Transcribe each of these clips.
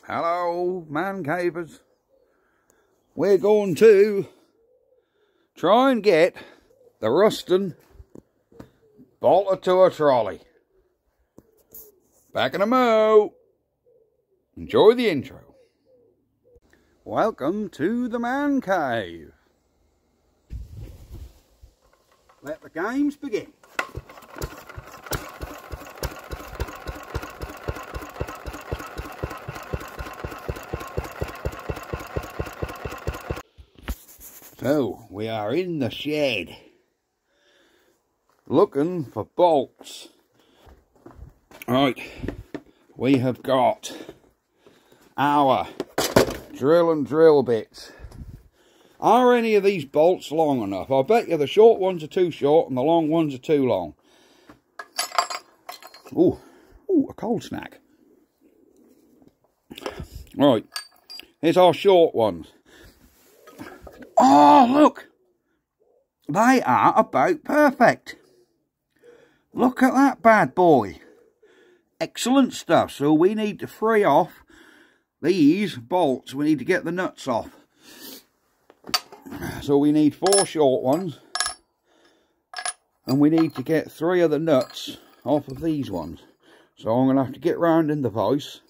Hello, man cavers. We're going to try and get the Ruston bolted to a trolley. Back in a mo. Enjoy the intro. Welcome to the man cave. Let the games begin. So, we are in the shed, looking for bolts. Right, we have got our drill bits. Are any of these bolts long enough? I bet you the short ones are too short and the long ones are too long. Ooh, a cold snack. Right, here's our short ones. Oh, look! They are about perfect. Look at that bad boy. Excellent stuff. So we need to free off these bolts. We need to get the nuts off. So we need 4 short ones. And we need to get 3 of the nuts off of these ones. So I'm going to have to get round in the vise.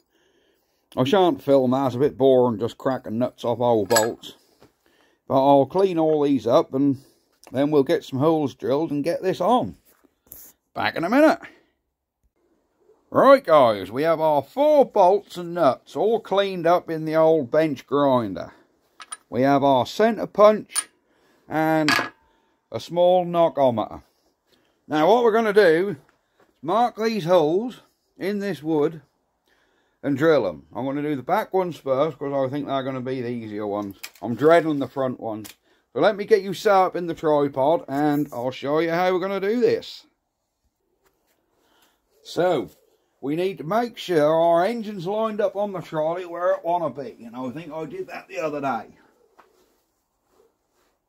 I shan't film that. It's a bit boring just cracking nuts off old bolts. But I'll clean all these up and then we'll get some holes drilled and get this on. Back in a minute. Right guys, we have our 4 bolts and nuts all cleaned up in the old bench grinder. We have our centre punch and a small knock-ometer. Now what we're going to do is mark these holes in this wood and drill them. I'm going to do the back ones first because I think they're going to be the easier ones. I'm dreading the front ones. So let me get you set up in the tripod and I'll show you how we're going to do this. So, we need to make sure our engine's lined up on the trolley where it want to be. And I think I did that the other day.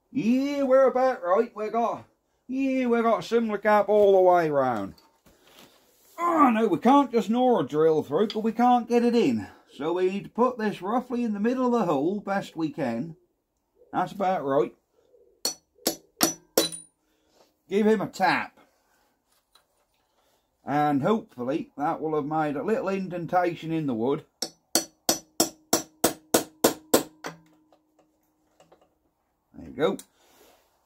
Yeah, we're about right. We got a similar gap all the way round. Oh no, we can't just gnaw a drill through, but we can't get it in. So we need to put this roughly in the middle of the hole, best we can. That's about right. Give him a tap. And hopefully that will have made a little indentation in the wood. There you go.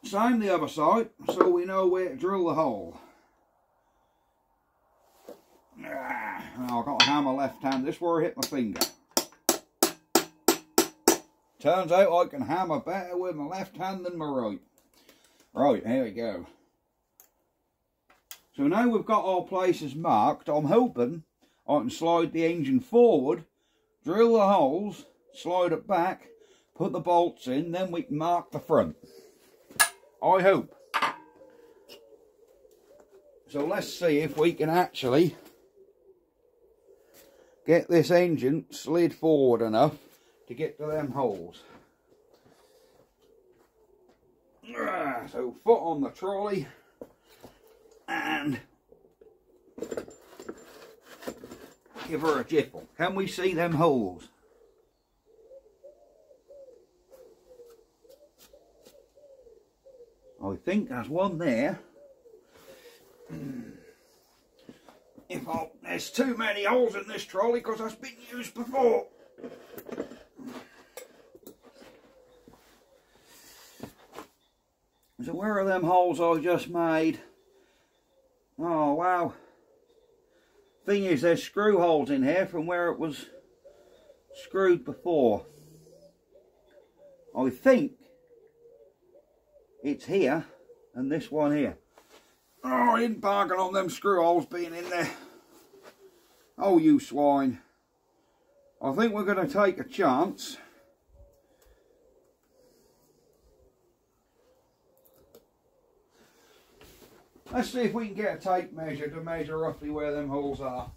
Same the other side, so we know where to drill the hole. Now I've got a hammer left hand. This is where I hit my finger. Turns out I can hammer better with my left hand than my right. Right, here we go. So now we've got our places marked, I'm hoping I can slide the engine forward, drill the holes, slide it back, put the bolts in, then we can mark the front. I hope. So let's see if we can actually get this engine slid forward enough to get to them holes. So foot on the trolley and give her a jiffle. Can we see them holes? I think there's one there. There's too many holes in this trolley because that's been used before. So where are them holes I just made? Oh wow. Thing is, there's screw holes in here from where it was screwed before. I think it's here and this one here. Oh, I didn't bargain on them screw holes being in there. Oh, you swine. I think we're going to take a chance. Let's see if we can get a tape measure to measure roughly where them holes are.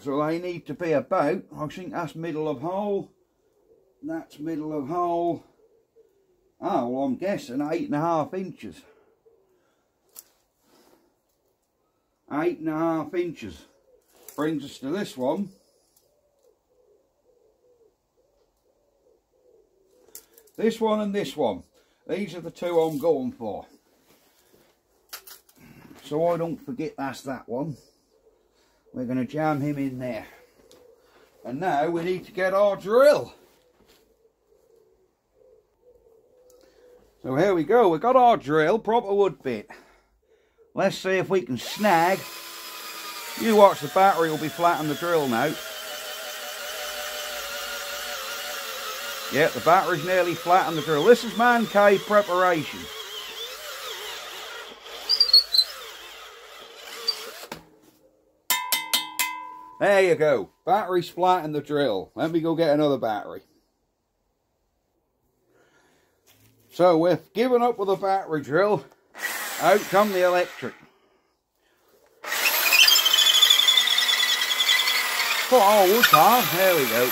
So they need to be about, I think that's middle of hole. That's middle of hole. Oh, well, I'm guessing 8.5 inches. 8.5 inches. Brings us to this one. This one and this one. These are the two I'm going for. So I don't forget that's that one. We're going to jam him in there. And now we need to get our drill. So here we go. We've got our drill, proper wood bit. Let's see if we can snag. You watch, the battery will be flat on the drill now. Yeah, the battery's nearly flat on the drill. This is man cave preparation. There you go. Battery's flat in the drill. Let me go get another battery. So we've given up with the battery drill. Out come the electric. Oh, wood car. There we go.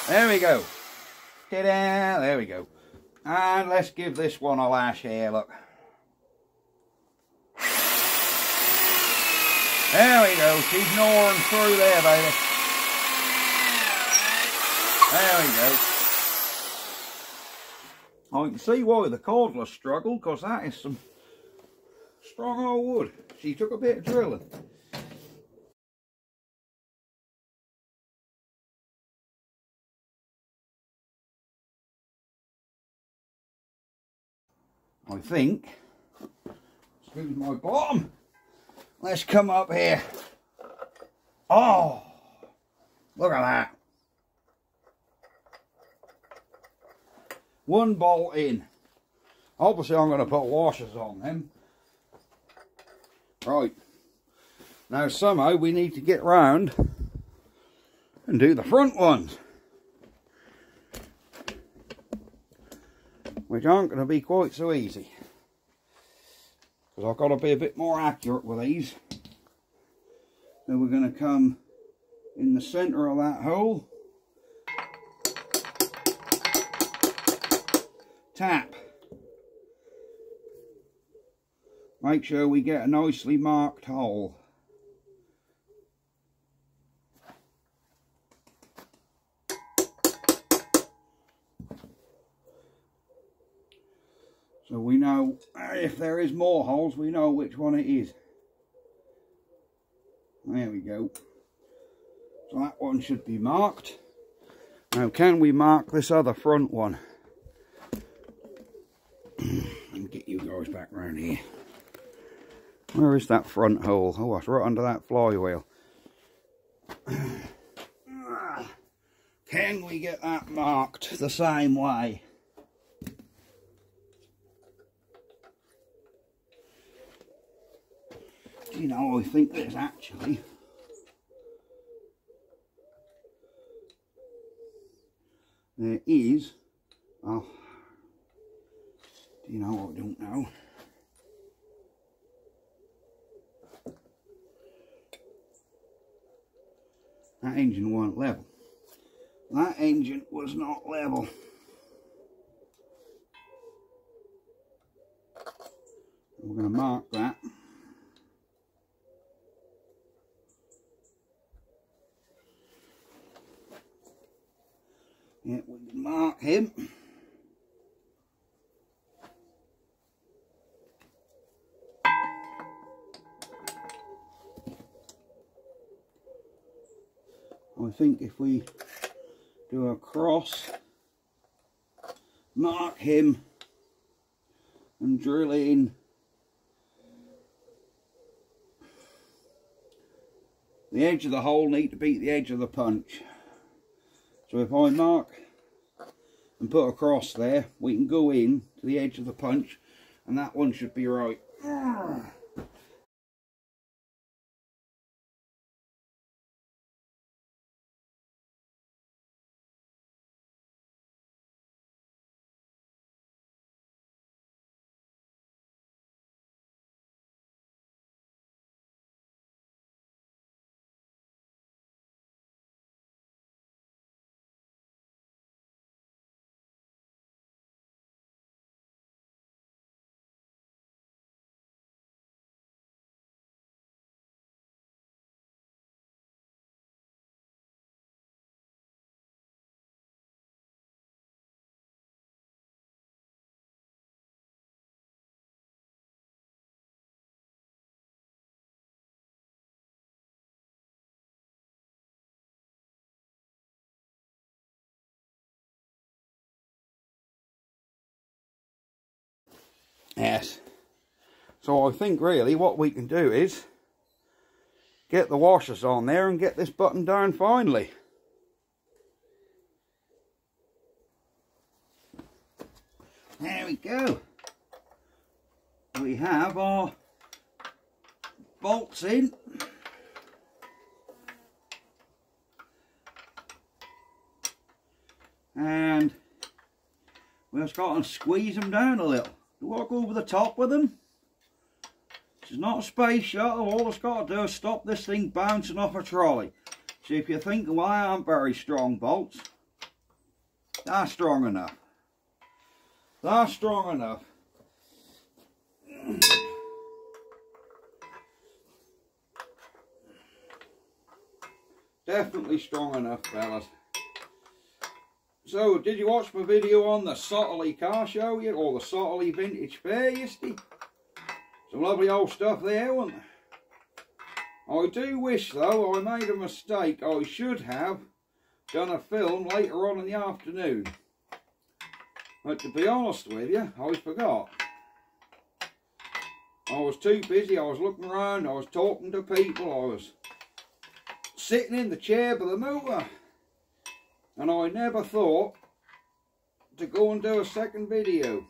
There we go. Ta-da! There we go. And let's give this one a lash here, look. There we go. She's gnawing through there, baby. There we go. I can see why the cordless struggled, because that is some strong old wood. She took a bit of drilling. I think, excuse my bottom, let's come up here. Oh, look at that. One bolt in. Obviously I'm going to put washers on them. Right. Now somehow we need to get round and do the front ones, which aren't going to be quite so easy, because I've got to be a bit more accurate with these. So we're going to come in the centre of that hole, tap, make sure we get a nicely marked hole. So we know if there is more holes, we know which one it is. There we go. So that one should be marked. Now can we mark this other front one? And get you guys back round here. Where is that front hole? Oh, it's right under that flywheel. Can we get that marked the same way? You know, I think there's actually there is, oh, do you know, I don't know. That engine weren't level. That engine was not level. We're going to mark that. Yeah, we can mark him. I think if we do a cross, mark him and drill in the edge of the hole, need to beat the edge of the punch. So if I mark and put a cross there, we can go in to the edge of the punch, and that one should be right. Yes. So I think really what we can do is get the washers on there and get this button down finally. There we go. We have our bolts in. And we've just got to squeeze them down a little. Do I go over the top with them? This is not a space shuttle. All it's got to do is stop this thing bouncing off a trolley. So if you're thinking, well, I aren't very strong bolts, they're strong enough. They're strong enough. Definitely strong enough, fellas. So, did you watch my video on the Trolly car show yet? Or the Trolly Vintage Fair yesterday? Some lovely old stuff there, wasn't there? I do wish, though, I made a mistake. I should have done a film later on in the afternoon. But to be honest with you, I forgot. I was too busy. I was looking around. I was talking to people. I was sitting in the chair by the motor. And I never thought to go and do a second video,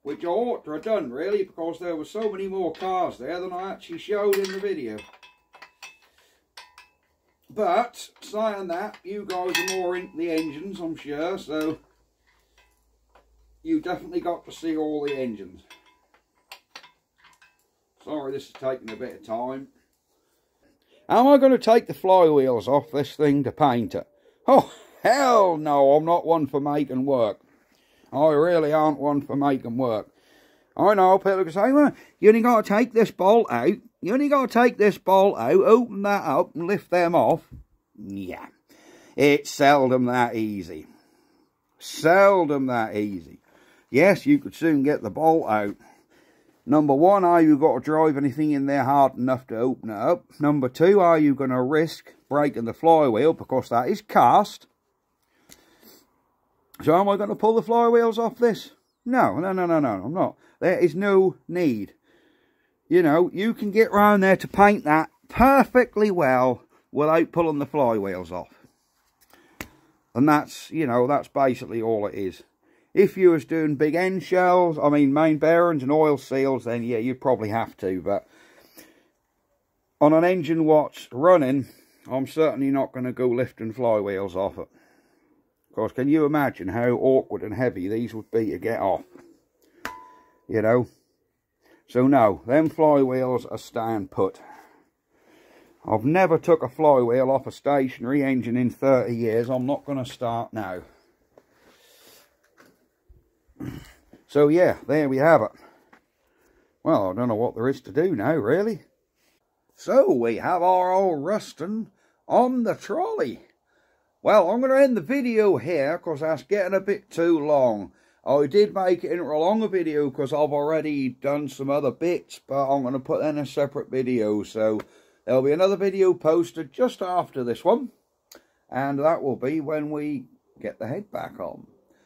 which I ought to have done really, because there were so many more cars there than I actually showed in the video. But saying that, you guys are more into the engines, I'm sure, so you definitely got to see all the engines. Sorry this is taking a bit of time. Am I going to take the flywheels off this thing to paint it? Oh, hell no, I'm not one for making work. I really aren't one for making work. I know people can say, well, you only got to take this bolt out. You only got to take this bolt out, open that up and lift them off. Yeah, it's seldom that easy. Seldom that easy. Yes, you could soon get the bolt out. Number one, are you got to drive anything in there hard enough to open it up? Number two, are you going to risk breaking the flywheel because that is cast? So am I going to pull the flywheels off this? No, I'm not. There is no need. You know, you can get round there to paint that perfectly well without pulling the flywheels off. And that's, you know, that's basically all it is. If you was doing big end shells, I mean main bearings and oil seals, then yeah, you'd probably have to. But on an engine what's running, I'm certainly not going to go lifting flywheels off it. Because can you imagine how awkward and heavy these would be to get off? You know? So no, them flywheels are staying put. I've never took a flywheel off a stationary engine in 30 years. I'm not going to start now. So yeah, there we have it. Well, I don't know what there is to do now, really. So we have our old Ruston on the trolley. Well, I'm going to end the video here because that's getting a bit too long. I did make it into a longer video because I've already done some other bits, but I'm going to put in a separate video. So there'll be another video posted just after this one, and that will be when we get the head back on.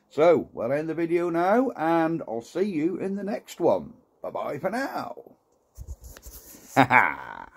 So, we'll end the video now, and I'll see you in the next one. Bye-bye for now. Ha ha!